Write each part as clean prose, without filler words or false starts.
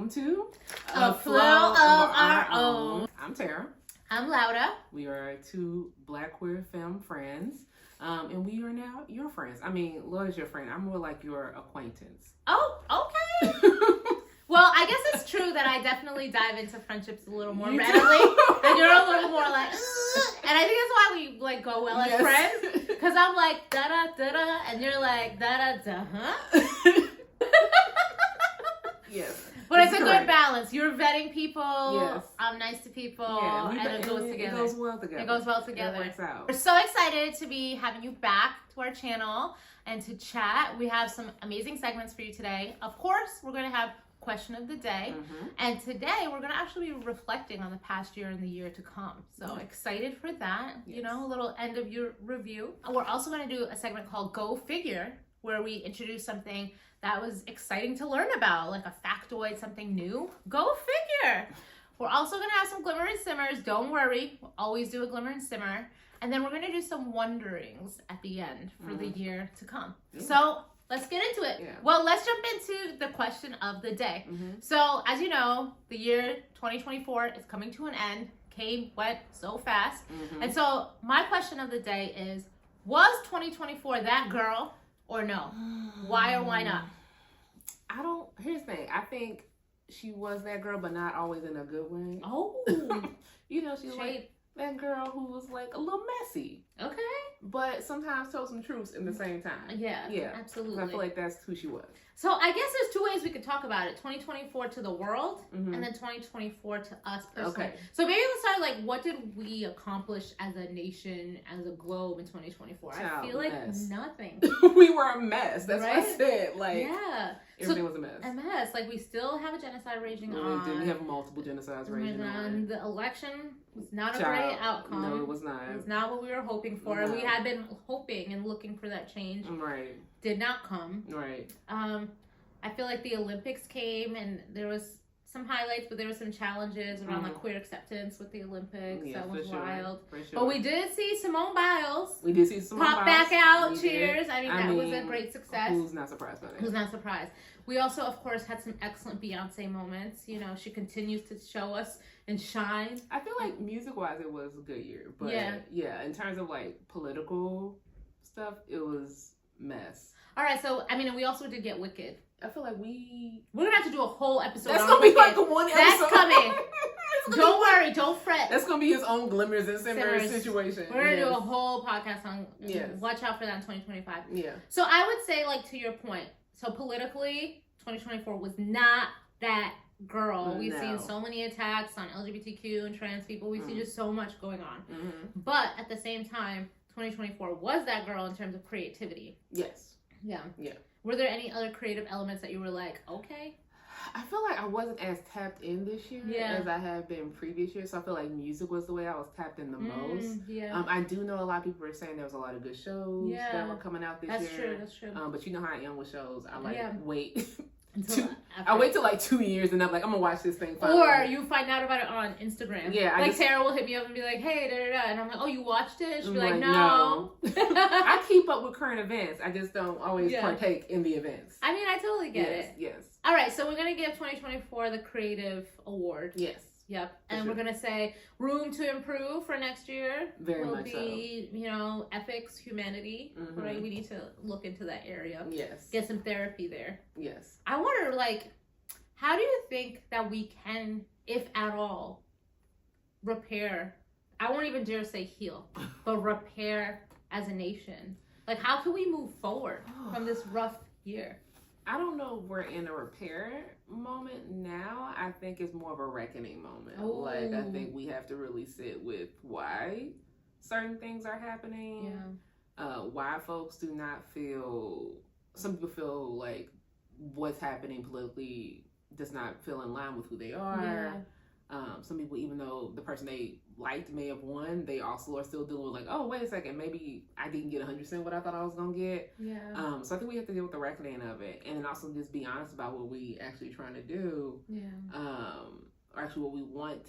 welcome to A Flow of Our Own. I'm Tara. I'm Laura. We are two Black queer femme friends, and we are now your friends. I mean, Laura's your friend. I'm more like your acquaintance. Oh, okay. Well, I guess it's true that I definitely dive into friendships a little more readily, and you're a little more like, ugh. And I think that's why we like go well as friends, because I'm like da da da da, and you're like da da da, huh? Yes. But it's a good balance. You're vetting people. Yes. I'm nice to people. Yeah, and it goes together. It goes well together. It goes well together. It works out. We're so excited to be having you back to our channel and to chat. We have some amazing segments for you today. Of course, we're going to have question of the day. Mm-hmm. And today we're going to actually be reflecting on the past year and the year to come. So excited for that. Yes. You know, a little end of year review. We're also going to do a segment called Go Figure, where we introduce something that was exciting to learn about, like a factoid, something new. Go figure. We're also going to have some glimmer and simmers. Don't worry. We'll always do a glimmer and simmer. And then we're going to do some wonderings at the end for the year to come. Yeah. So let's get into it. Yeah. Well, let's jump into the question of the day. Mm-hmm. So as you know, the year 2024 is coming to an end. Went so fast. Mm-hmm. And so my question of the day is, was 2024 that girl or no? Why or why not? Here's the thing. I think she was that girl, but not always in a good way. Oh. You know, she's like that girl who was like a little messy. Okay. But sometimes told some truths in the same time. Yeah, absolutely. I feel like that's who she was. So I guess there's two ways we could talk about it. 2024 to the world, and then 2024 to us personally. Okay. So maybe let's start like, what did we accomplish as a nation, as a globe in 2024? I feel like nothing. We were a mess. That's what I said. Like, everything was a mess. A mess. Like, we still have a genocide raging on. We have multiple genocides raging on. The election was not a great outcome. No, it was not. It was not what we were hoping for. No. We had been hoping and looking for that change. Right. Did not come. Right. I feel like the Olympics came and there was some highlights, but there were some challenges around like queer acceptance with the Olympics. Yeah, that was wild. For sure. But we did see Simone Biles. We did see Simone pop back out. Cheers. I mean, that was a great success. Who's not surprised by that? Who's not surprised? We also, of course, had some excellent Beyonce moments. You know, she continues to show us and shine. I feel like music-wise, it was a good year. But yeah, in terms of like political stuff, it was mess. All right, so I mean, and we also did get Wicked. I feel like we're gonna have to do a whole episode. That's on gonna Wicked. be like a one episode. That's coming. Don't worry, don't fret. That's gonna be his own glimmers and simmers situation. We're gonna do a whole podcast on. Watch out for that in 2025. Yeah. So I would say, like, to your point. So politically, 2024 was not that girl. We've seen so many attacks on LGBTQ and trans people. We've seen just so much going on. Mm-hmm. But at the same time, 2024 was that girl in terms of creativity. Yes. Yeah. Yeah. Were there any other creative elements that you were like, okay? I feel like I wasn't as tapped in this year as I have been previous years. So I feel like music was the way I was tapped in the most. Yeah. I do know a lot of people were saying there was a lot of good shows that were coming out this year. That's true. But you know how I am with shows. I wait. I wait till like 2 years and I'm like, I'm gonna watch this thing finally. Or you find out about it on Instagram. Yeah. Like Sarah will hit me up and be like, hey, da da da. And I'm like, oh, you watched it? She'll be like, no. I keep up with current events. I just don't always partake in the events. I mean, I totally get it. Yes. All right, so we're gonna give 2024 the Creative Award. Yes. Yep. And we're gonna say room to improve for next year. Very will much be, you know, ethics, humanity. Mm-hmm. Right? We need to look into that area. Yes. Get some therapy there. Yes. I wonder, like, how do you think that we can, if at all, repair? I won't even dare say heal, but repair as a nation. Like, how can we move forward from this rough year? I don't know if we're in a repair moment now. I think it's more of a reckoning moment. Oh. Like, I think we have to really sit with why certain things are happening. Yeah. Why folks do not feel, some people feel like what's happening politically does not feel in line with who they are. Yeah. Some people, even though the person they liked may have won, they also are still dealing with like, oh, wait a second, maybe I didn't get 100% what I thought I was going to get. Yeah. So I think we have to deal with the reckoning of it. And then also just be honest about what we actually trying to do. Yeah. Or actually what we want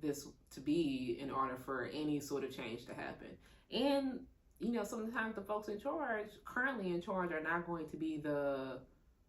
this to be in order for any sort of change to happen. And, you know, sometimes the folks in charge, currently in charge, are not going to be the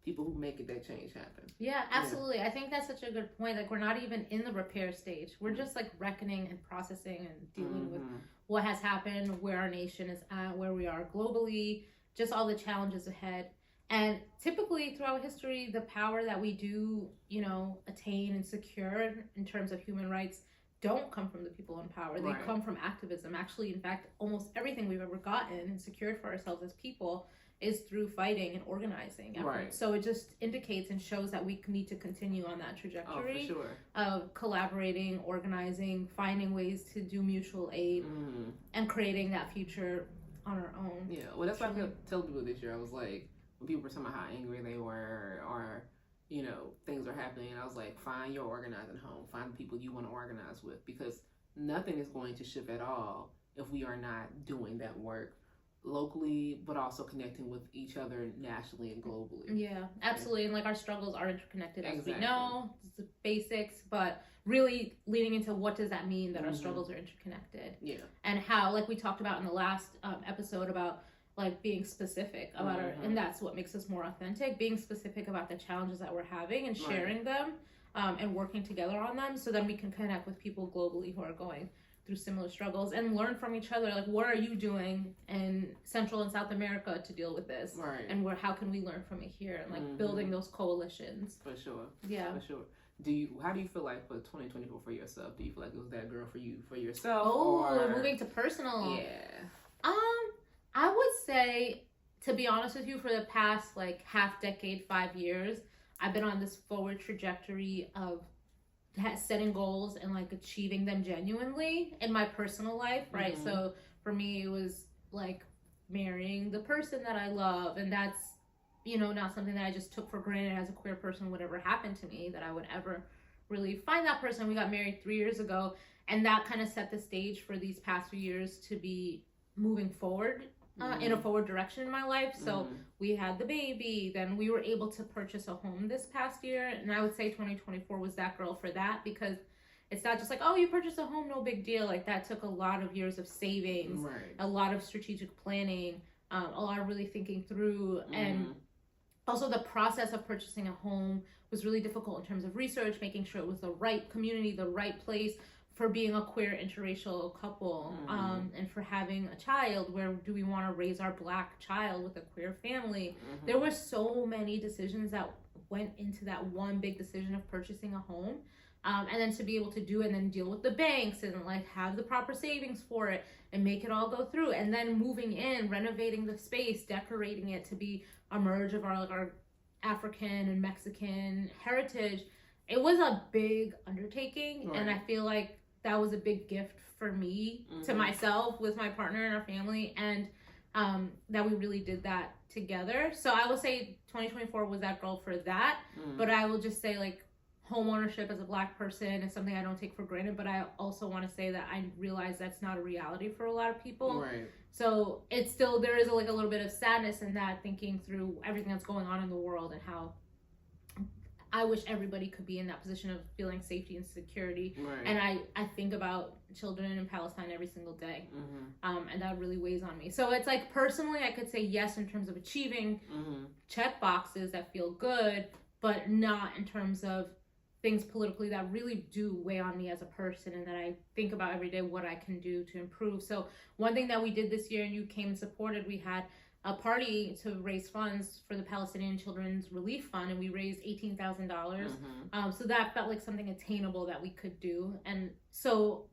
people who make it that change happen. Yeah, absolutely. Yeah. I think that's such a good point. Like, we're not even in the repair stage. We're just like reckoning and processing and dealing with what has happened, where our nation is at, where we are globally, just all the challenges ahead. And typically throughout history, the power that we do, you know, attain and secure in terms of human rights don't come from the people in power. They come from activism. Actually, in fact, almost everything we've ever gotten and secured for ourselves as people is through fighting and organizing efforts. Right. So it just indicates and shows that we need to continue on that trajectory of collaborating, organizing, finding ways to do mutual aid, and creating that future on our own. Yeah, well, that's why I tell people this year. I was like, when people were talking about how angry they were, or you know, things are happening, and I was like, find your organizing home, find the people you want to organize with, because nothing is going to shift at all if we are not doing that work locally, but also connecting with each other nationally and globally. Yeah, absolutely. And like, our struggles are interconnected, as we know. It's the basics, but really leaning into what does that mean that our struggles are interconnected. Yeah. And how, like we talked about in the last episode about like being specific about our, and that's what makes us more authentic, being specific about the challenges that we're having and sharing them, and working together on them, so then we can connect with people globally who are going through similar struggles and learn from each other. Like, what are you doing in Central and South America to deal with this? Right. And how can we learn from it here? And like building those coalitions. For sure. Yeah. For sure. How do you feel like for 2024 for yourself? Do you feel like it was that girl for you, for yourself? Oh, moving to personal. Yeah. I would say, to be honest with you, for the past like half decade, 5 years, I've been on this forward trajectory of setting goals and like achieving them genuinely in my personal life, right? So for me, it was like marrying the person that I love, and that's, you know, not something that I just took for granted as a queer person would ever happen to me, that I would ever really find that person. We got married 3 years ago, and that kind of set the stage for these past few years to be moving forward in a forward direction in my life. So we had the baby, then we were able to purchase a home this past year, and I would say 2024 was that girl for that, because it's not just like, oh, you purchased a home, no big deal. Like, that took a lot of years of savings, a lot of strategic planning, a lot of really thinking through, and also the process of purchasing a home was really difficult in terms of research, making sure it was the right community, the right place for being a queer interracial couple, and for having a child. Where do we want to raise our Black child with a queer family? There were so many decisions that went into that one big decision of purchasing a home, and then to be able to do it and then deal with the banks and like have the proper savings for it and make it all go through, and then moving in, renovating the space, decorating it to be a merge of our African and Mexican heritage. It was a big undertaking, and I feel like that was a big gift for me to myself, with my partner and our family, and that we really did that together. So I will say 2024 was that girl for that. But I will just say, like, home ownership as a Black person is something I don't take for granted, but I also want to say that I realize that's not a reality for a lot of people. Right. So it's still, there is a little bit of sadness in that, thinking through everything that's going on in the world and how I wish everybody could be in that position of feeling safety and security. Right. And I think about children in Palestine every single day. And that really weighs on me. So it's like, personally, I could say yes in terms of achieving check boxes that feel good, but not in terms of things politically that really do weigh on me as a person, and that I think about every day what I can do to improve. So one thing that we did this year, and you came and supported, we had a party to raise funds for the Palestinian Children's Relief Fund, and we raised $18,000. So that felt like something attainable that we could do. And so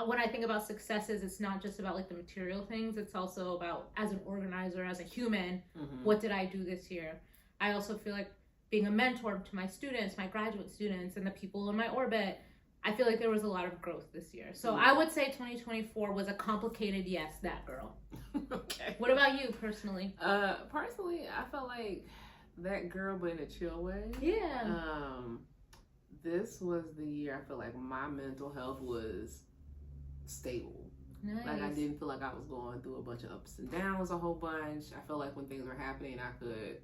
when I think about successes, it's not just about like the material things, it's also about, as an organizer, as a human, what did I do this year? I also feel like being a mentor to my students, my graduate students, and the people in my orbit, I feel like there was a lot of growth this year. So I would say 2024 was a complicated yes, that girl. Okay. What about you personally? Personally, I felt like that girl, but in a chill way. Yeah. This was the year I feel like my mental health was stable. Nice. Like, I didn't feel like I was going through a bunch of ups and downs a whole bunch. I felt like when things were happening, I could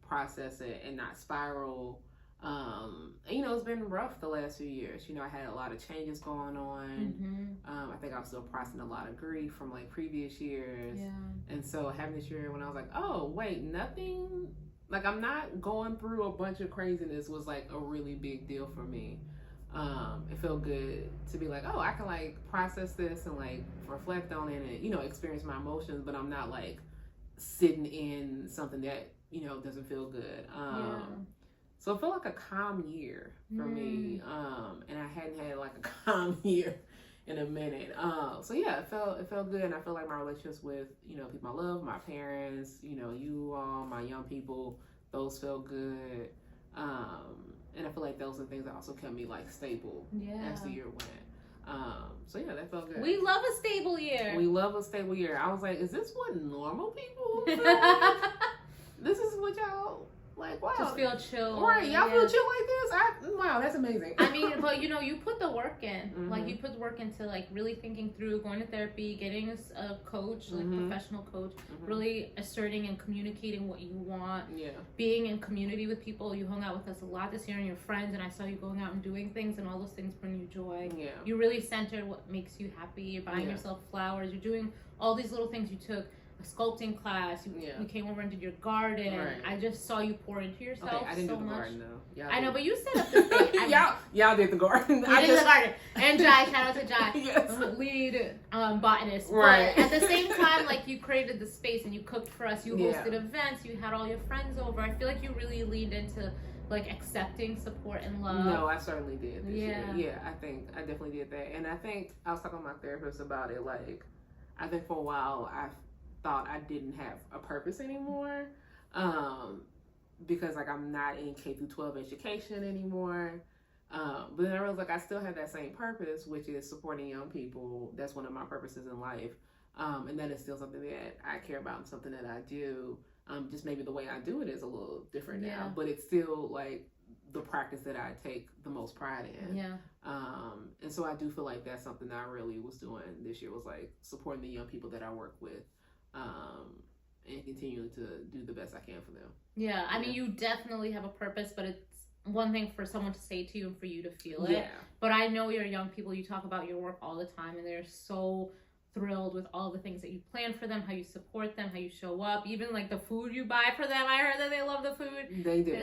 process it and not spiral. And, you know, it's been rough the last few years. You know, I had a lot of changes going on. I think I was still processing a lot of grief from like previous years. Yeah. And so having this year when I was like, oh wait, nothing like I'm not going through a bunch of craziness was like a really big deal for me. It felt good to be like, oh, I can like process this and like reflect on it and, you know, experience my emotions, but I'm not like sitting in something that, you know, doesn't feel good. So it felt like a calm year for me. And I hadn't had like a calm year in a minute. So yeah, it felt good. And I feel like my relationships with, you know, people I love, my parents, you know, you all, my young people, those felt good. And I feel like those are things that also kept me like stable as the year went. So yeah, that felt good. We love a stable year. We love a stable year. I was like, is this what normal people feel? This is what y'all like? Wow, just feel chill. Right? Y'all feel chill like this? Wow, that's amazing. I mean, but you know, you put the work in. Like you put the work into like really thinking through, going to therapy, getting a coach, like professional coach, really asserting and communicating what you want. Yeah. Being in community with people. You hung out with us a lot this year and your friends, and I saw you going out and doing things, and all those things bring you joy. Yeah. You really centered what makes you happy. You're buying yourself flowers. You're doing all these little things. You took a sculpting class. You came over and did your garden. Right. I just saw you pour into yourself. Okay, I didn't so do the much. Garden though. I know, but you set up the stage. y'all did the garden. I did the garden. And Jai, shout out to Jai, lead botanist. Right. But at the same time, like you created the space and you cooked for us. You hosted events. You had all your friends over. I feel like you really leaned into like accepting support and love. No, I certainly did this year. Yeah, I think I definitely did that. And I think I was talking to my therapist about it. Like, I think for a while I thought I didn't have a purpose anymore, because like I'm not in K through 12 education anymore. But then I realized like I still have that same purpose, which is supporting young people. That's one of my purposes in life, and that is still something that I care about and something that I do. Just maybe the way I do it is a little different now, but it's still like the practice that I take the most pride in. Yeah. And so I do feel like that's something that I really was doing this year, was like supporting the young people that I work with. And continuing to do the best I can for them. Yeah, I mean, you definitely have a purpose, but it's one thing for someone to say to you and for you to feel it. Yeah. But I know your young people, you talk about your work all the time, and they're so thrilled with all the things that you plan for them, how you support them, how you show up, even like the food you buy for them. I heard that they love the food. They do.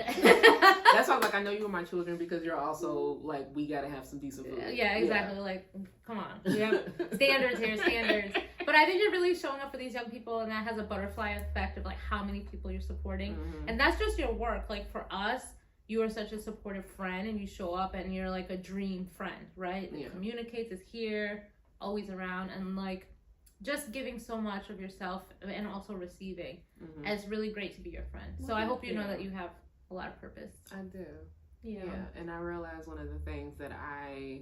That's why I'm like, I know you are my children because you're also like, we gotta have some decent food. Yeah, exactly. Like, come on. We have standards here, standards. But I think you're really showing up for these young people, and that has a butterfly effect of like how many people you're supporting. And that's just your work. Like for us, you are such a supportive friend, and you show up and you're like a dream friend, right? That communicates, is here, always around, and like just giving so much of yourself and also receiving. It's really great to be your friend. So I hope you know that you have a lot of purpose. I do. Yeah. And I realize one of the things that I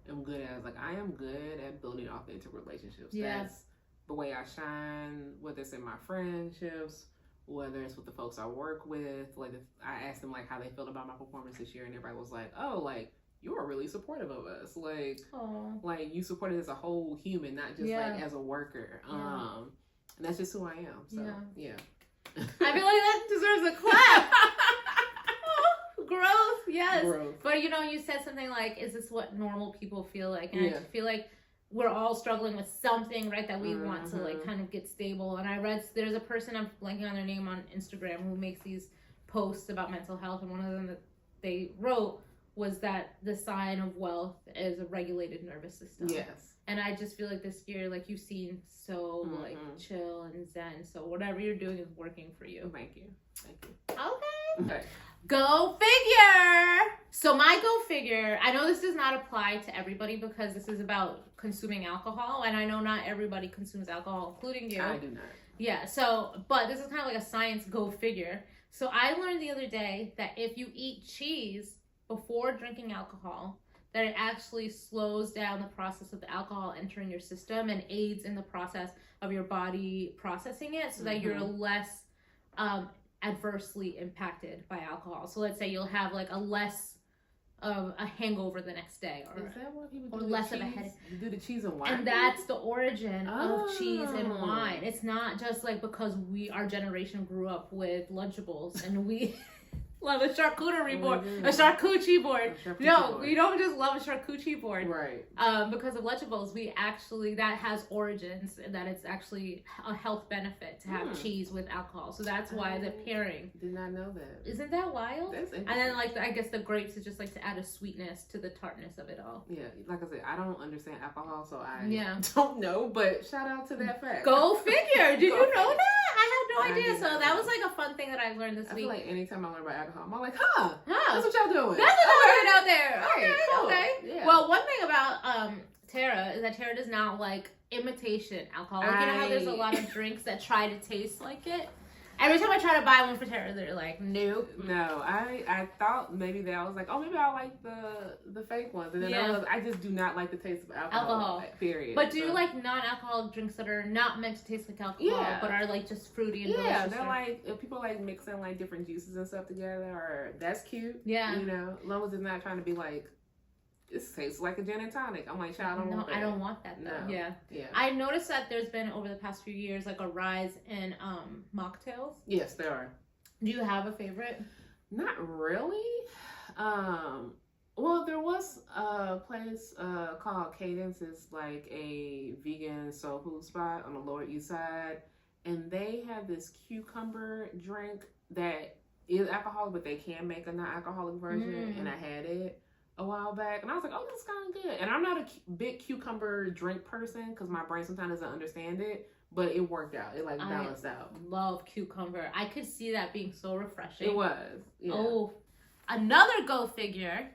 am good at is like I am good at building authentic relationships. That's the way I shine, whether it's in my friendships, whether it's with the folks I work with. Like I asked them like how they felt about my performance this year, and everybody was like, oh, like you are really supportive of us. Like, like you supported as a whole human, not just like as a worker. And that's just who I am. So yeah. I feel like that deserves a clap. Growth, yes. Growth. But you know, you said something like, is this what normal people feel like? And I feel like we're all struggling with something, right, that we want to like kind of get stable. And I read, there's a person, I'm blanking on their name, on Instagram who makes these posts about mental health, and one of them that they wrote was that the sign of wealth is a regulated nervous system. Yes. And I just feel like this year, like you seem so like chill and zen. So whatever you're doing is working for you. Thank you. Okay. Go figure. So my go figure, I know this does not apply to everybody because this is about consuming alcohol, and I know not everybody consumes alcohol, including you. I do not. Yeah, so, but this is kind of like a science go figure. So I learned the other day that if you eat cheese before drinking alcohol, that it actually slows down the process of the alcohol entering your system and aids in the process of your body processing it, so that you're less adversely impacted by alcohol. So let's say you'll have like a less of a hangover the next day, or is that what people do, less of a headache. You do the cheese and wine, and that's the origin of cheese and wine. It's not just like because our generation grew up with Lunchables and we love a charcuterie board, a goodness. charcuterie board. No, board. we don't just love a charcuterie board. Right. Because of Lunchables, we actually, that has origins, and that it's actually a health benefit to have cheese with alcohol. So that's why the pairing. Did not know that. Isn't that wild? That's interesting. And then, like, I guess the grapes is just like to add a sweetness to the tartness of it all. Yeah, like I said, I don't understand alcohol, so I Yeah. don't know. But shout out to that fact. Go figure. Did you know figure. that? I had no I idea. did So not that know. was like a fun thing that I learned this I week. feel like anytime I learn about alcohol, I'm like, huh? Huh. That's what y'all doing. That's what I'm out there. Right, Okay, cool. okay. Yeah. Well, one thing about Tara is that Tara does not like imitation alcohol. Like, you know how there's a lot of drinks that try to taste like it? Every time I try to buy one for Tara, they're like, nope. No, I thought maybe that I was like, oh, maybe I like the fake ones, and then I just do not like the taste of alcohol. Period. But do you like non-alcoholic drinks that are not meant to taste like alcohol, but are like just fruity and delicious? Yeah, they're like, if people like mixing like different juices and stuff together, or that's cute. Yeah, you know, as long as it's not trying to be like, this tastes like a gin and tonic. I'm like, child, I don't want that. I don't want that though. No. Yeah. Yeah. I noticed that there's been over the past few years like a rise in mocktails. Yes, there are. Do you have a favorite? Not really. Well, there was a place called Cadence. It's like a vegan soul food spot on the Lower East Side, and they have this cucumber drink that is alcoholic, but they can make a non-alcoholic version, and I had it a while back, and I was like, oh, this is kind of good. And I'm not a big cucumber drink person because my brain sometimes doesn't understand it, but it worked out. It like balanced out. Love cucumber. I could see that being so refreshing. It was. Yeah. Oh, another go figure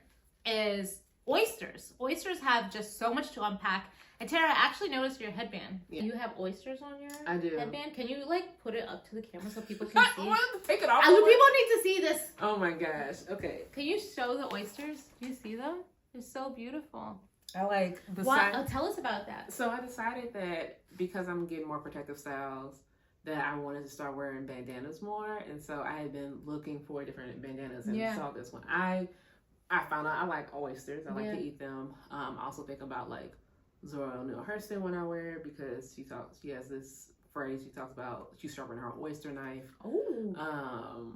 is oysters. Oysters have just so much to unpack. And Tara, I actually noticed your headband. Yeah. You have oysters on your headband. Can you like put it up to the camera so people can see? I wanted to take it off. People need to see this. Oh my gosh. Okay. Can you show the oysters? Do you see them? They're so beautiful. I like the Tell us about that. So I decided that because I'm getting more protective styles, that I wanted to start wearing bandanas more, and so I had been looking for different bandanas and saw this one. I found out I like oysters. I like to eat them. I also think about like Zora Neale Hurston when I wear it because she has this phrase she talks about, she's sharpening her oyster knife. Oh.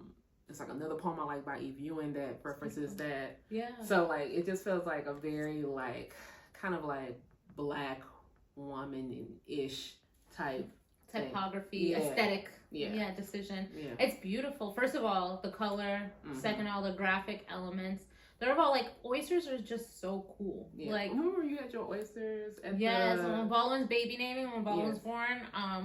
It's like another poem I like by Eve Ewing that references that. Yeah. So like it just feels like a very like kind of like Black woman-ish typography, aesthetic decision. Yeah. It's beautiful. First of all, the color. Second, all the graphic elements. They're all like, oysters are just so cool. Yeah. Like, remember you had your oysters at so when Baldwin's baby naming, when Baldwin was born,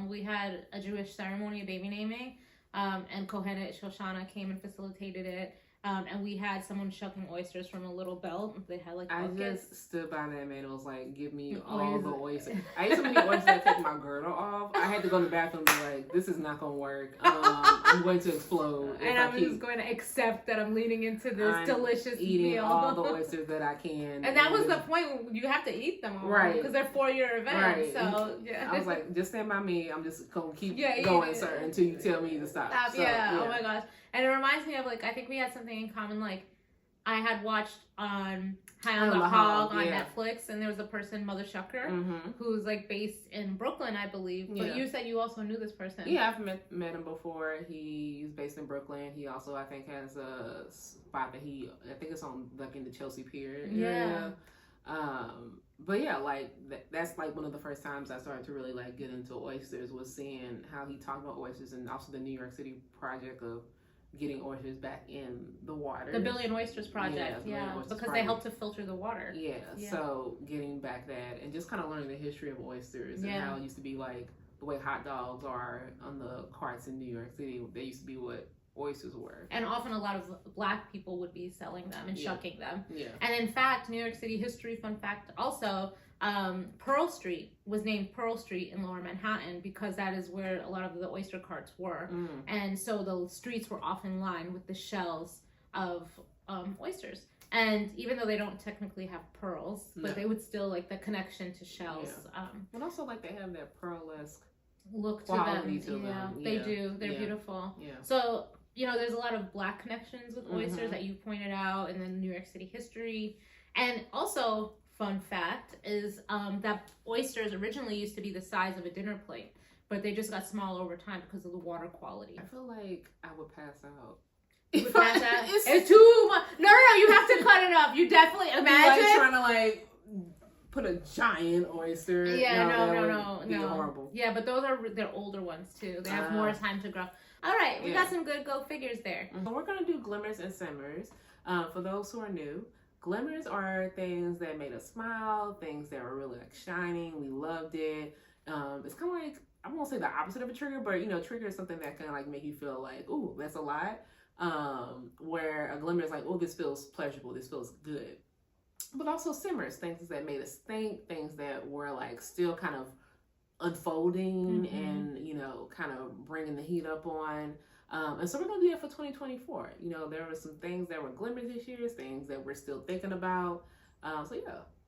we had a Jewish ceremony of baby naming, and Kohenet Shoshana came and facilitated it. And we had someone shucking oysters from a little belt. They had like buckets. I just stood by that man and was like, give me all the oysters. I used to be oysters that take my girdle off. I had to go to the bathroom and be like, this is not going to work. I'm going to explode. And I'm just going to accept that I'm leaning into this delicious eating meal. all the oysters that I can. And that was the point. You have to eat them all. Right. Because they're for your event. Right. So, yeah. I was like, just stand by me. I'm just going to keep going, sir, until you tell me to stop. So, Oh my gosh. And it reminds me of, like, I think we had something in common. Like, I had watched High on the Hog on Netflix, and there was a person, Mother Shucker, who's like based in Brooklyn, I believe. But you said you also knew this person. Yeah, I've met him before. He's based in Brooklyn. He also, I think, has a spot that I think it's on like in the Chelsea Pier area. But yeah, like that's like one of the first times I started to really like get into oysters, was seeing how he talked about oysters, and also the New York City project of getting oysters back in the water. The Billion Oysters Project, because they help to filter the water. Yeah, so getting back that and just kind of learning the history of oysters and how it used to be like the way hot dogs are on the carts in New York City. They used to be what oysters were. And often a lot of Black people would be selling them and shucking them. Yeah. And in fact, New York City history, fun fact also, Pearl Street was named Pearl Street in Lower Manhattan because that is where a lot of the oyster carts were. And so the streets were often lined with the shells of oysters. And even though they don't technically have pearls, but they would still like the connection to shells. But also like they have that pearl-esque look to them. They do. They're beautiful. Yeah. So, there's a lot of Black connections with oysters that you pointed out, and then New York City history. And also, fun fact is that oysters originally used to be the size of a dinner plate, but they just got smaller over time because of the water quality. I feel like I would pass out. It's too much. No, you have to cut it up. You definitely imagine like trying to like put a giant oyster. Yeah, no. Horrible. Yeah, but they're older ones too. They have more time to grow. All right, we got some good go figures there. So we're gonna do glimmers and simmers. For those who are new, glimmers are things that made us smile, things that were really like shining. We loved it. It's kind of like, I won't say the opposite of a trigger, but trigger is something that can like make you feel like, ooh, that's a lot. Where a glimmer is like, oh, this feels pleasurable, this feels good. But also simmers, things that made us think, things that were like still kind of unfolding and kind of bringing the heat up on. And so we're gonna do that for 2024. There were some things that were glimmers this year, things that we're still thinking about. So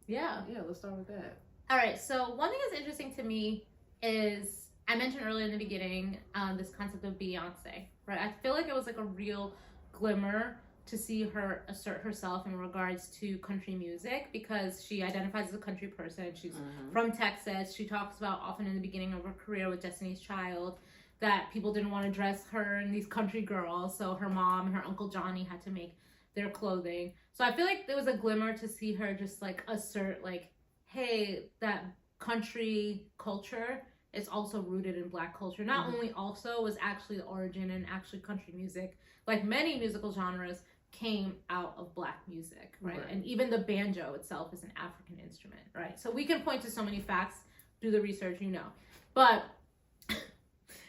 yeah, let's start with that. All right, so one thing that's interesting to me is, I mentioned earlier in the beginning, this concept of Beyonce, right? I feel like it was like a real glimmer to see her assert herself in regards to country music, because she identifies as a country person. She's from Texas. She talks about often in the beginning of her career with Destiny's Child that people didn't want to dress her in these country girls, so her mom and her Uncle Johnny had to make their clothing. So I feel like there was a glimmer to see her just like assert like, hey, that country culture is also rooted in Black culture. Not only also was actually the origin and actually country music, like many musical genres, came out of Black music, right? And even the banjo itself is an African instrument, right? So we can point to so many facts, do the research, but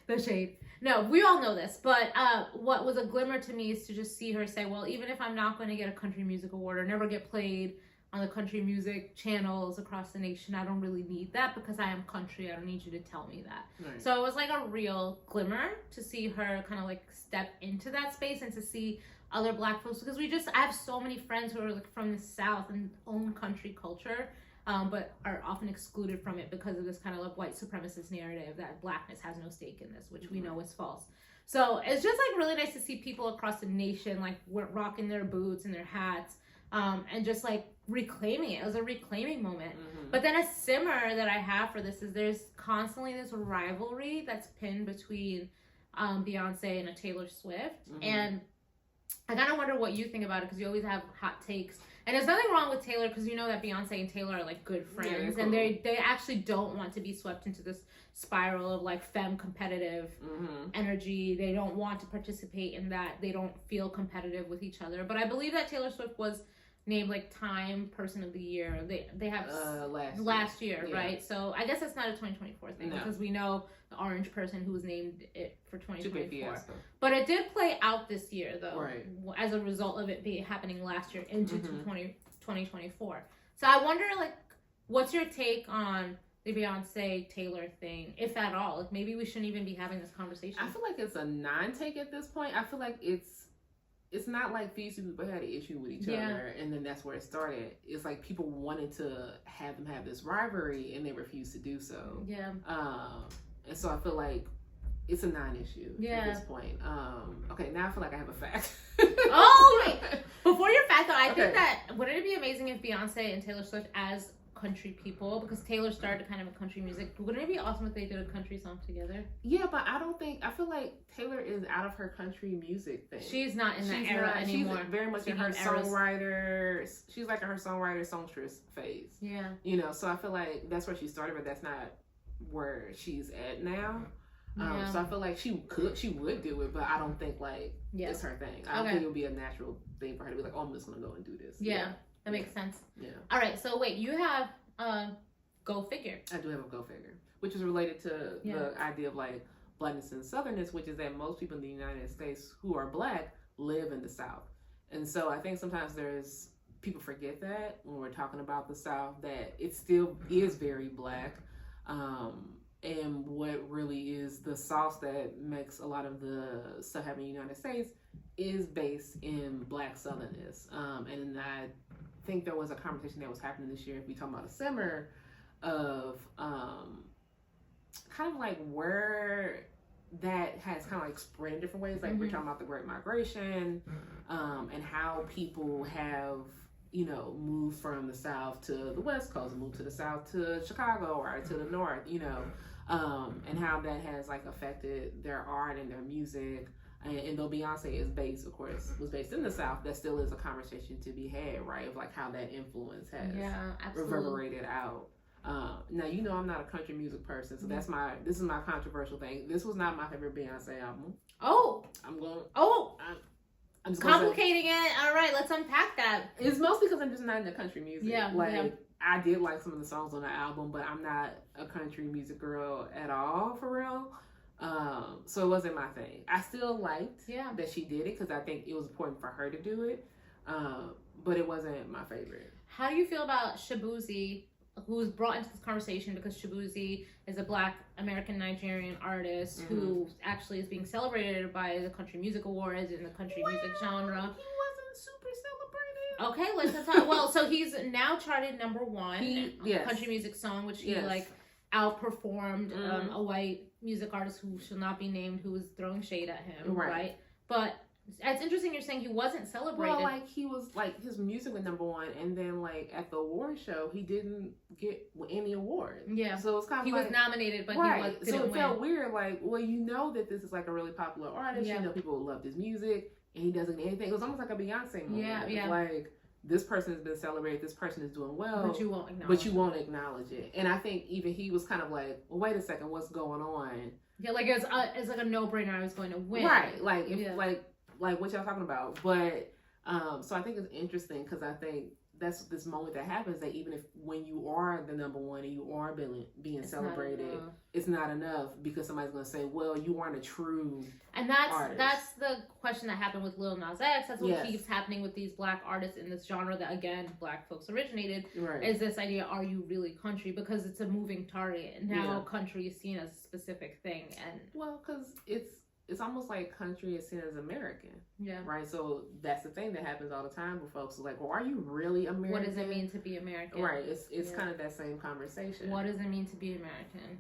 the shade. No, we all know this, but what was a glimmer to me is to just see her say, well, even if I'm not going to get a country music award or never get played on the country music channels across the nation, I don't really need that because I am country. I don't need you to tell me that. Right. So it was like a real glimmer to see her kind of like step into that space and to see other Black folks, because I have so many friends who are like from the South and own country culture, but are often excluded from it because of this kind of like white supremacist narrative that Blackness has no stake in this, which we know is false. So it's just like really nice to see people across the nation like rocking their boots and their hats, and just like reclaiming it. It was a reclaiming moment. But then a simmer that I have for this is there's constantly this rivalry that's pinned between Beyonce and a Taylor Swift. And I kind of wonder what you think about it, because you always have hot takes. And there's nothing wrong with Taylor, because that Beyonce and Taylor are like good friends. Yeah, cool. And they actually don't want to be swept into this spiral of like femme competitive energy. They don't want to participate in that. They don't feel competitive with each other. But I believe that Taylor Swift was named like Time Person of the Year. They have last year, right? So I guess that's not a 2024 thing, because we know the orange person who was named it for 2024. But it did play out this year though, as a result of it happening last year into 2024. So I wonder, like, what's your take on the Beyonce Taylor thing, if at all? Like, maybe we shouldn't even be having this conversation. I feel like it's a non-take at this point. I feel like it's not like these two people had an issue with each other and then that's where it started. It's like people wanted to have them have this rivalry and they refused to do so. And so I feel like it's a non-issue at this point. Okay, now I feel like I have a fact. Oh, wait. Before your fact, though, I think that, wouldn't it be amazing if Beyonce and Taylor Swift as country people, because Taylor started kind of a country music, wouldn't it be awesome if they did a country song together? Yeah, but I feel like Taylor is out of her country music thing. She's not in that era anymore. She's very much in her songwriter, she's like in her songwriter songstress phase. So I feel like that's where she started, but that's not where she's at now. So I feel like she would do it, but I don't think like it's her thing. I don't think it would be a natural thing for her to be like, oh, I'm just gonna go and do this. That makes sense. All right, so wait, you have go figure. I do have a go figure, which is related to the idea of like Blackness and Southernness, which is that most people in the United States who are Black live in the South. And so I think sometimes people forget that when we're talking about the South, that it still is very Black. And what really is the sauce that makes a lot of the stuff happening in the United States is based in Black Southernness. And I think there was a conversation that was happening this year, if we talk about a simmer, of kind of like where that has kind of like spread in different ways. Like we're talking about the Great Migration, and how people have moved from the South to the West Coast, moved to the South to Chicago or to the North, and how that has like affected their art and their music. And though Beyonce is based, of course, was based in the South, that still is a conversation to be had, right? Of like how that influence has reverberated out. Now, you know, I'm not a country music person, so this is my controversial thing. This was not my favorite Beyonce album. Oh, I'm just complicating it. All right, let's unpack that. It's mostly because I'm just not into country music. Yeah, I did like some of the songs on the album, but I'm not a country music girl at all, for real. So it wasn't my thing. I still liked that she did it because I think it was important for her to do it, but it wasn't my favorite. How do you feel about Shabuzi, who was brought into this conversation because Shabuzi is a Black American Nigerian artist who actually is being celebrated by the Country Music Awards in the country music genre? He wasn't super celebrated. Okay, let's talk. Well, so he's now charted number 1 country music song, which he like outperformed a white music artist who shall not be named, who was throwing shade at him, right? But it's interesting you're saying he wasn't celebrated. Well, like he was like his music was number 1, and then like at the award show he didn't get any award. Yeah, so it's kind of he was nominated, but he didn't so it win. Felt weird. Like, well, you know that this is like a really popular artist. You know people love his music, and he doesn't get anything. It was almost like a Beyonce moment. Yeah. Like, this person has been celebrated, this person is doing well, but you won't acknowledge it. And I think even he was kind of like, well, wait a second, what's going on? Yeah, like it's like a no-brainer. I was going to win, right? Like if like what y'all talking about. But so I think it's interesting because I think that's this moment that happens, that even if when you are the number 1 and you are being celebrated, it's not enough because somebody's going to say, well, you aren't a true artist. That's the question that happened with Lil Nas X. That's what keeps happening with these Black artists in this genre that, again, Black folks originated, is this idea, are you really country? Because it's a moving target. And now country is seen as a specific thing. And well, because it's almost like country is seen as American. Yeah. Right? So that's the thing that happens all the time with folks. Like, well, are you really American? What does it mean to be American? Right. It's kind of that same conversation. What does it mean to be American?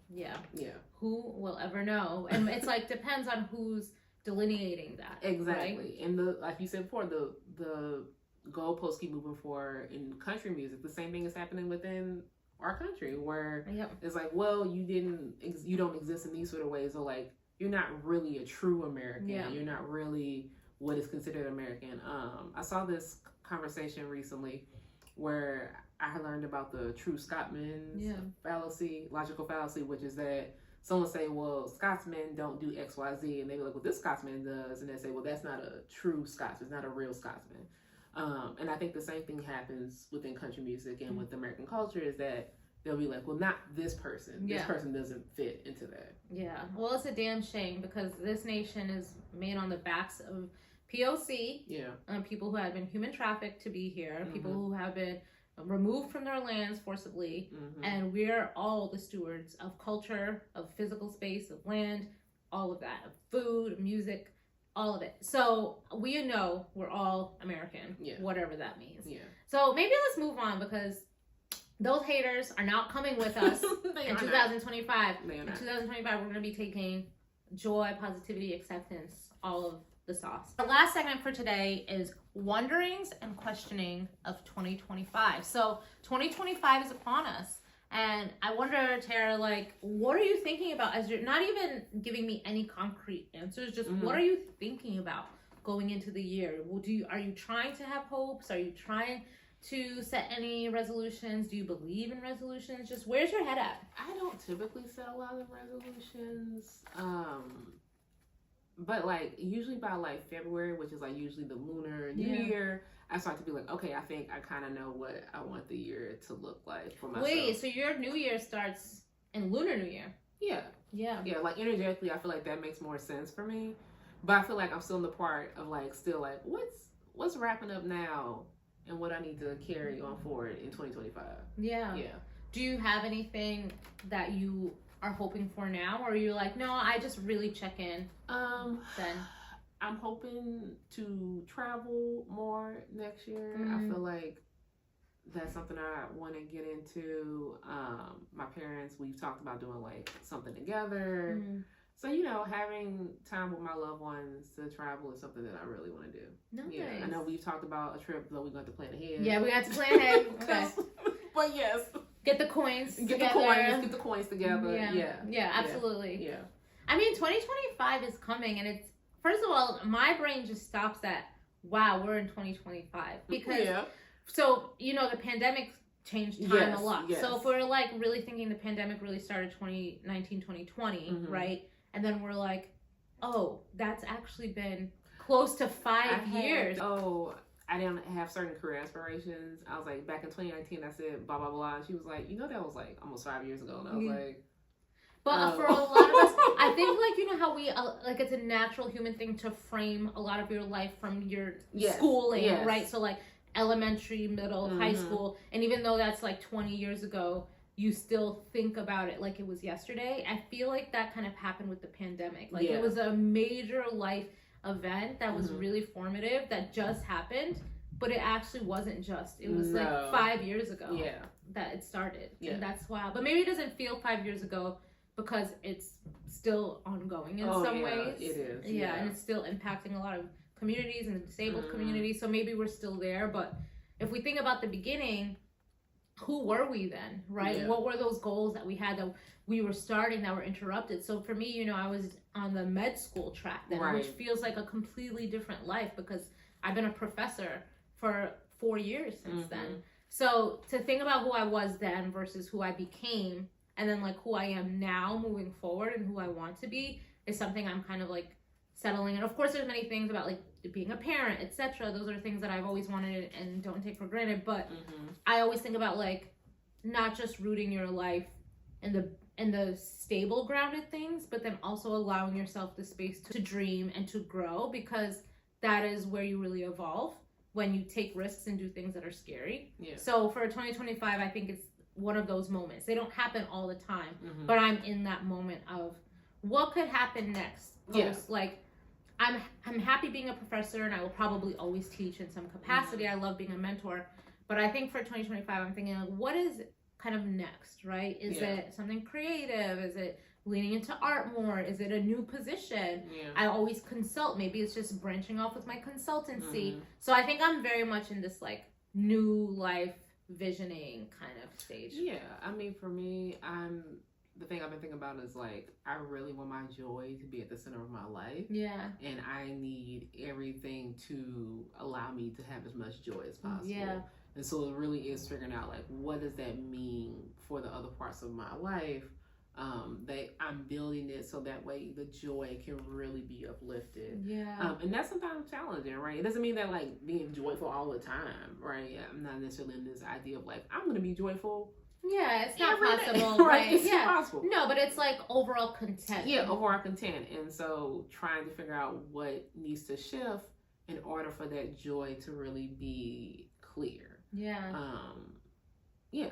Yeah. Yeah. Who will ever know? And it's like, depends on who's delineating that. Exactly. Right? And like you said before, the goalposts keep moving forward in country music. The same thing is happening within our country, where it's like, well, you don't exist in these sort of ways, or like, you're not really a true American. Yeah. You're not really what is considered American. I saw this conversation recently where I learned about the true Scotsman's logical fallacy, which is that someone say, well, Scotsmen don't do X, Y, Z, and they be like, well, this Scotsman does, and they say, well, that's not a true Scotsman, it's not a real Scotsman. And I think the same thing happens within country music and with American culture, is that they'll be like, well, not this person. This person doesn't fit into that. Yeah. Well, it's a damn shame because this nation is made on the backs of POC. Yeah. People who have been human trafficked to be here. People who have been removed from their lands forcibly. And we're all the stewards of culture, of physical space, of land, all of that, of food, music, all of it. So we know we're all American, whatever that means. Yeah. So maybe let's move on, because those haters are not coming with us in 2025. In 2025, we're going to be taking joy, positivity, acceptance, all of the sauce. The last segment for today is wonderings and questioning of 2025. So 2025 is upon us. And I wonder, Tara, like, what are you thinking about, as you're not even giving me any concrete answers, just what are you thinking about going into the year? Are you trying to have hopes? Are you trying to set any resolutions? Do you believe in resolutions? Just where's your head at? I don't typically set a lot of resolutions. But like usually by like February, which is like usually the lunar new year, I start to be like, okay, I think I kind of know what I want the year to look like for myself. Wait, so your new year starts in lunar new year? Yeah. Like energetically, I feel like that makes more sense for me. But I feel like I'm still in the part of like, still like, what's wrapping up now, and what I need to carry on forward in 2025. Yeah. Do you have anything that you are hoping for now, or are you like, no, I just really check in? Then I'm hoping to travel more next year. I feel like that's something I want to get into. My parents, we've talked about doing like something together. So, having time with my loved ones to travel is something that I really want to do. Nice. Yeah, I know we've talked about a trip, though we're going to plan ahead. Yeah, we got to plan ahead. Okay. But yes. Get the coins together. Get the coins together. Yeah, absolutely. Yeah. I mean, 2025 is coming, and it's first of all, my brain just stops at, wow, we're in 2025. Because, so, you know, the pandemic changed time a lot. Yes. So if we're like really thinking the pandemic really started 2019, 2020, right? And then we're like, oh, that's actually been close to 5 years. I didn't have certain career aspirations. I was like, back in 2019, I said blah, blah, blah. And she was like, you know, that was like almost 5 years ago. And I was like, but for a lot of us, I think like, you know how we, like it's a natural human thing to frame a lot of your life from your schooling, right? So like elementary, middle, high school. And even though that's like 20 years ago, you still think about it like it was yesterday. I feel like that kind of happened with the pandemic. Like it was a major life event that was really formative that just happened, but it actually wasn't just. It was like 5 years ago that it started. And that's wild. But maybe it doesn't feel 5 years ago because it's still ongoing in some ways. It is. Yeah, and it's still impacting a lot of communities and the disabled communities. So maybe we're still there. But if we think about the beginning, who were we then, right? Yeah. What were those goals that we had that we were starting that were interrupted? So for me, you know, I was on the med school track then, which feels like a completely different life because I've been a professor for 4 years since then. So to think about who I was then versus who I became, and then like who I am now moving forward and who I want to be is something I'm kind of like settling. And of course there's many things about like being a parent, etc. Those are things that I've always wanted and don't take for granted. But I always think about like not just rooting your life in the stable, grounded things, but then also allowing yourself the space to dream and to grow, because that is where you really evolve, when you take risks and do things that are scary. Yeah. So for 2025, I think it's one of those moments. They don't happen all the time, but I'm in that moment of what could happen next. Like I'm happy being a professor, and I will probably always teach in some capacity. I love being a mentor, but I think for 2025, I'm thinking like, what is kind of next, right? Is it something creative? Is it leaning into art more? Is it a new position? I always consult. Maybe it's just branching off with my consultancy. So I think I'm very much in this like new life visioning kind of stage. Yeah, I mean, for me, the thing I've been thinking about is like, I really want my joy to be at the center of my life. Yeah. And I need everything to allow me to have as much joy as possible. Yeah. And so it really is figuring out like, what does that mean for the other parts of my life? That I'm building it so that way the joy can really be uplifted. Yeah. And that's sometimes challenging, right? It doesn't mean that like being joyful all the time, right? I'm not necessarily in this idea of like, I'm going to be joyful. Yeah, it's not possible, right? It's impossible. No, but it's like overall content. Yeah, overall content. And so trying to figure out what needs to shift in order for that joy to really be clear. Yeah.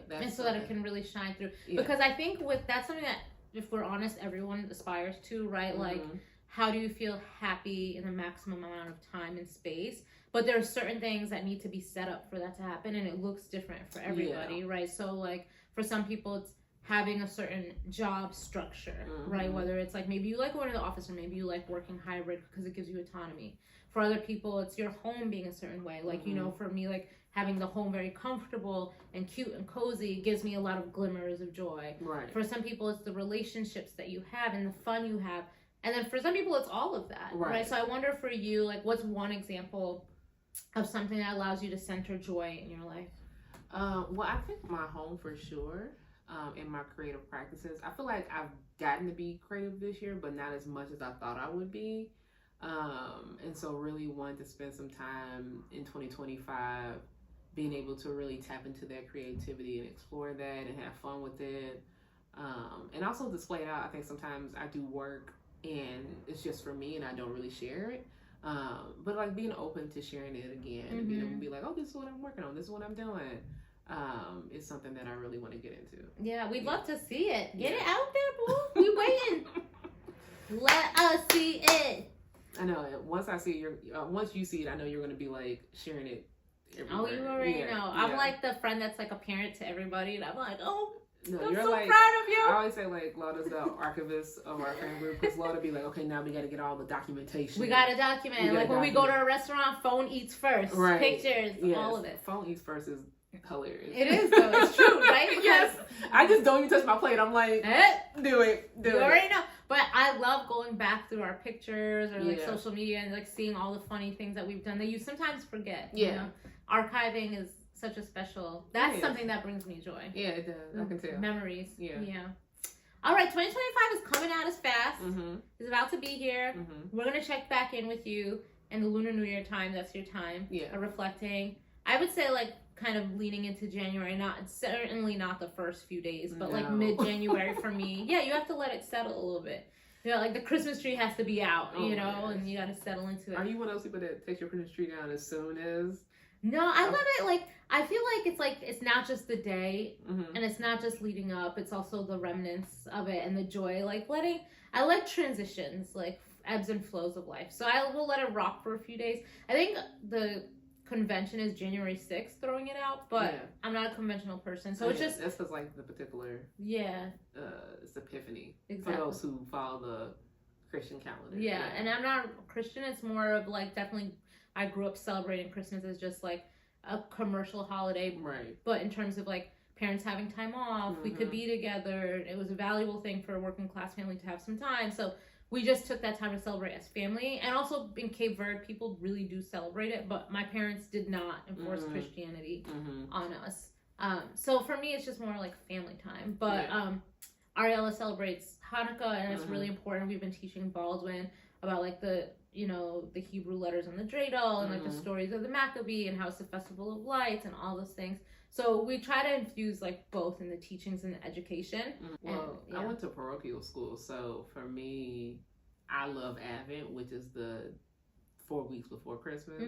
That's and so that it can really shine through. Yeah. Because I think that's something that, if we're honest, everyone aspires to, right? Like, how do you feel happy in the maximum amount of time and space? But there are certain things that need to be set up for that to happen, and it looks different for everybody, right? So, like, for some people, it's having a certain job structure, right? Whether it's like, maybe you like going to the office, or maybe you like working hybrid because it gives you autonomy. For other people, it's your home being a certain way. Like, you know, for me, like, having the home very comfortable and cute and cozy gives me a lot of glimmers of joy. Right. For some people, it's the relationships that you have and the fun you have. And then for some people, it's all of that, right? So I wonder for you, like, what's one example of something that allows you to center joy in your life? Well, I think my home for sure, and my creative practices. I feel like I've gotten to be creative this year, but not as much as I thought I would be. And so really wanted to spend some time in 2025 being able to really tap into that creativity and explore that and have fun with it. And also display it out. I think sometimes I do work and it's just for me and I don't really share it. But like being open to sharing it again and being able to be like, oh, this is what I'm working on. This is what I'm doing. Is something that I really want to get into. Yeah, we'd love to see it. Get it out there, boo. We waiting. Let us see it. I know. Once I see once you see it, I know you're going to be like sharing it everywhere. Oh, you already know. Yeah. I'm like the friend that's like a parent to everybody, and I'm like, oh, no, I'm you're so like, proud of you. I always say like Laura's the archivist of our friend group, because Laura be like, okay, now we got to get all the documentation. We got to document. Like when we go to a restaurant, phone eats first. Right. Pictures, all of it. Phone eats first is hilarious. It is though. It's true, right? Yes. I just don't even touch my plate. I'm like, do it. You already know. But I love going back through our pictures or like social media and like seeing all the funny things that we've done that you sometimes forget. Yeah. You know? Archiving is such a special, that's something that brings me joy. Yeah, it does. I can tell. Memories. Yeah. All right, 2025 is coming at us fast. Mm-hmm. It's about to be here. Mm-hmm. We're going to check back in with you in the Lunar New Year time. That's your time. Yeah. Reflecting. I would say like kind of leaning into January, certainly not the first few days, but like mid-January for me. Yeah, you have to let it settle a little bit. You know, like the Christmas tree has to be out, you know, and you got to settle into it. Are you one of those people that takes your Christmas tree down as soon as? No, I let it I feel like it's not just the day, and it's not just leading up. It's also the remnants of it and the joy. I like transitions, like ebbs and flows of life. So I will let it rock for a few days. I think the convention is January 6th throwing it out, but I'm not a conventional person, so it's just that's because like the particular it's Epiphany for those who follow the Christian calendar. And I'm not a Christian. It's more of like definitely I grew up celebrating Christmas as just like a commercial holiday, right? But in terms of like parents having time off, we could be together. It was a valuable thing for a working class family to have some time, so we just took that time to celebrate as family. And also in Cape Verde, people really do celebrate it, but my parents did not enforce Christianity on us. So for me, it's just more like family time. But Ariella celebrates Hanukkah, and it's really important. We've been teaching Baldwin about like the Hebrew letters on the dreidel and like the stories of the Maccabee and how it's the festival of lights and all those things. So we try to infuse like both in the teachings and the education. Well, I went to parochial school, so for me, I love Advent, which is the 4 weeks before Christmas,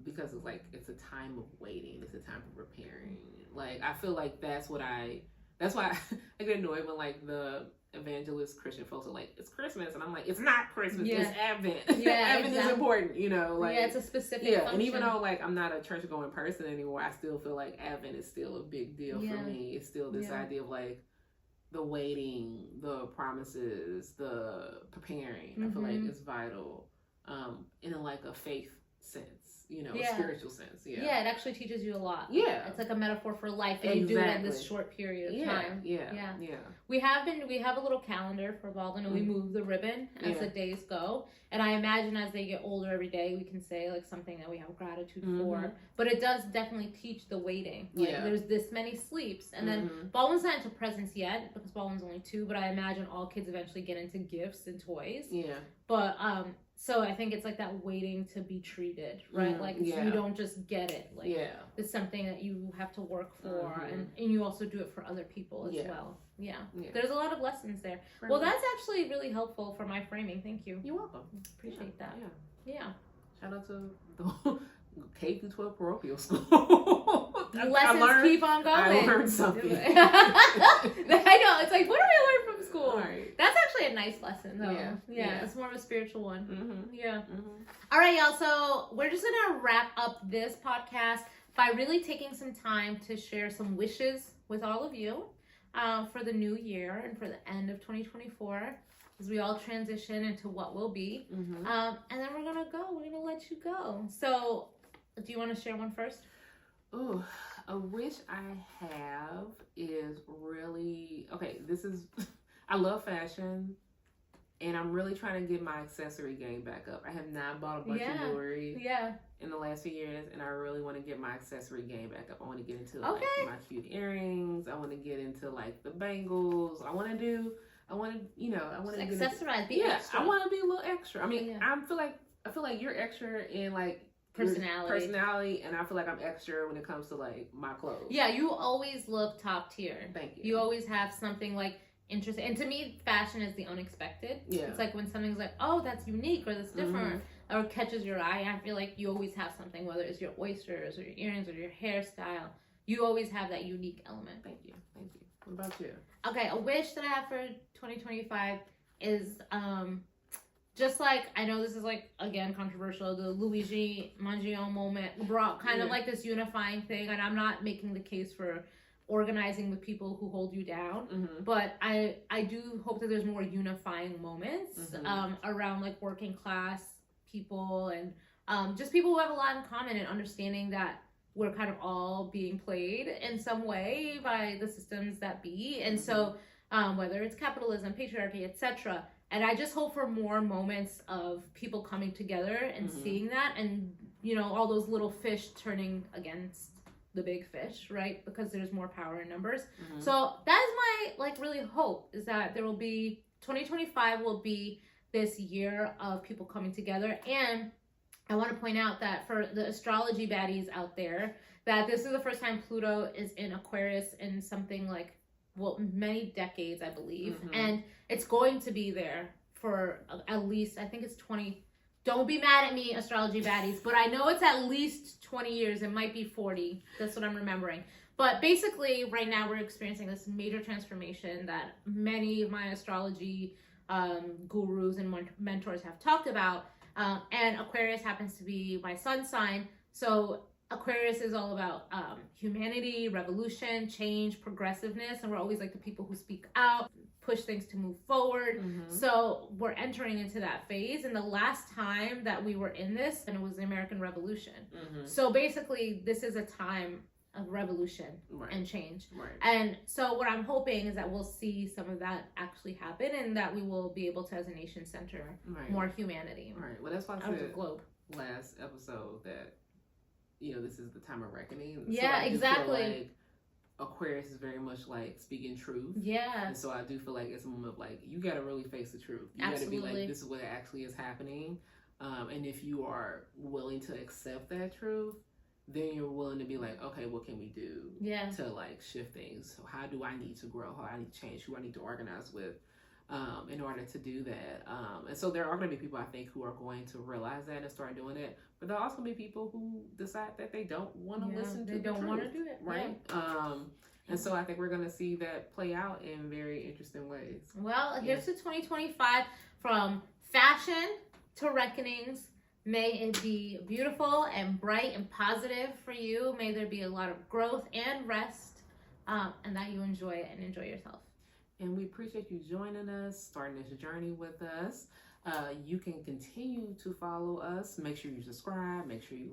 because it's like it's a time of waiting, it's a time of preparing. Like I feel like that's why I get annoyed when like the evangelist Christian folks are like, it's Christmas, and I'm like, it's not Christmas, it's Advent. Advent is important, you know, like it's a specific function. And even though like I'm not a church going person anymore, I still feel like Advent is still a big deal for me. It's still this idea of like the waiting, the promises, the preparing. I feel like it's vital in like a faith sense, you know, a spiritual sense. It actually teaches you a lot. It's like a metaphor for life, and you do it in this short period of time. We have a little calendar for Baldwin, and we move the ribbon as the days go, and I imagine as they get older every day we can say like something that we have gratitude for, but it does definitely teach the waiting. There's this many sleeps, and then Baldwin's not into presents yet because Baldwin's only 2, but I imagine all kids eventually get into gifts and toys. But so I think it's like that waiting to be treated, right? You don't just get it. Like it's something that you have to work for, and you also do it for other people as well. There's a lot of lessons there. Well, that's actually really helpful for my framing. Thank you. You're welcome. Appreciate that. Shout out to the K through 12 parochial school. Lessons keep on going. I learned something. I know. It's like, what do I learn from school? Right. That's actually a nice lesson, though. Yeah. It's more of a spiritual one. All right, y'all. So we're just going to wrap up this podcast by really taking some time to share some wishes with all of you for the new year and for the end of 2024 as we all transition into what will be. And then we're going to go. We're going to let you go. So do you want to share one first? Ooh, a wish I have is really, I love fashion, and I'm really trying to get my accessory game back up. I have not bought a bunch of jewelry in the last few years, and I really want to get my accessory game back up. I want to get into like my cute earrings. I want to get into like the bangles. I want to accessorize. Be extra. I want to be a little extra. I mean, I feel like you're extra in like personality, and I feel like I'm extra when it comes to like my clothes. You always look top tier. Thank you. You always have something like interesting, and to me fashion is the unexpected. It's like when something's like, oh, that's unique or that's different or catches your eye. I feel like you always have something, whether it's your oysters or your earrings or your hairstyle, you always have that unique element. Thank you. What about you? Okay, a wish that I have for 2025 is just like, I know this is like, again, controversial, the Luigi Mangione moment brought kind of like this unifying thing, and I'm not making the case for organizing with people who hold you down, but I do hope that there's more unifying moments around like working class people and just people who have a lot in common, and understanding that we're kind of all being played in some way by the systems that be. And so whether it's capitalism, patriarchy, etc. And I just hope for more moments of people coming together and seeing that, and all those little fish turning against the big fish, right? Because there's more power in numbers. So that is my really hope, is that there will be 2025 will be this year of people coming together. And I want to point out that for the astrology baddies out there, that this is the first time Pluto is in Aquarius in something many decades, I believe. And it's going to be there for at least, I think it's 20. Don't be mad at me, astrology baddies, but I know it's at least 20 years. It might be 40. That's what I'm remembering. But basically, right now we're experiencing this major transformation that many of my astrology gurus and mentors have talked about. And Aquarius happens to be my sun sign. So Aquarius is all about humanity, revolution, change, progressiveness. And we're always the people who speak out, push things to move forward. So we're entering into that phase. And the last time that we were in this, and it was the American Revolution. So basically, this is a time of revolution and change. And so what I'm hoping is that we'll see some of that actually happen, and that we will be able to, as a nation, center more humanity. Well, that's why I said the globe last episode that this is the time of reckoning. Yeah, so exactly. Aquarius is very much speaking truth. Yeah. And so I do feel it's a moment of you got to really face the truth. You got to be this is what actually is happening. And if you are willing to accept that truth, then you're willing to be okay, what can we do to shift things? So how do I need to grow? How do I need to change? Who I need to organize with in order to do that? And so there are going to be people, I think, who are going to realize that and start doing it. But there are also going to be people who decide that they don't want to listen to they don't want to do it. Right? Yeah. And so I think we're going to see that play out in very interesting ways. Well, here's to 2025, from fashion to reckonings. May it be beautiful and bright and positive for you. May there be a lot of growth and rest, and that you enjoy it and enjoy yourself. And we appreciate you joining us, starting this journey with us. You can continue to follow us. Make sure you subscribe. Make sure you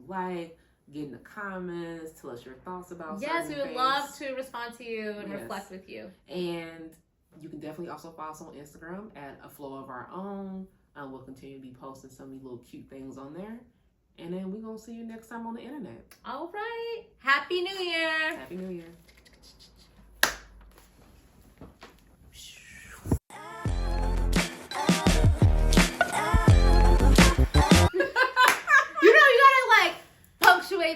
get in the comments. Tell us your thoughts about Yes, we would love to respond to you and reflect with you. And you can definitely also follow us on Instagram at A Flow of Our Own. We'll continue to be posting some of these little cute things on there. And then we're going to see you next time on the internet. All right. Happy New Year. Happy New Year.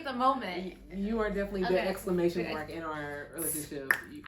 The moment. You are definitely the exclamation mark in our relationship.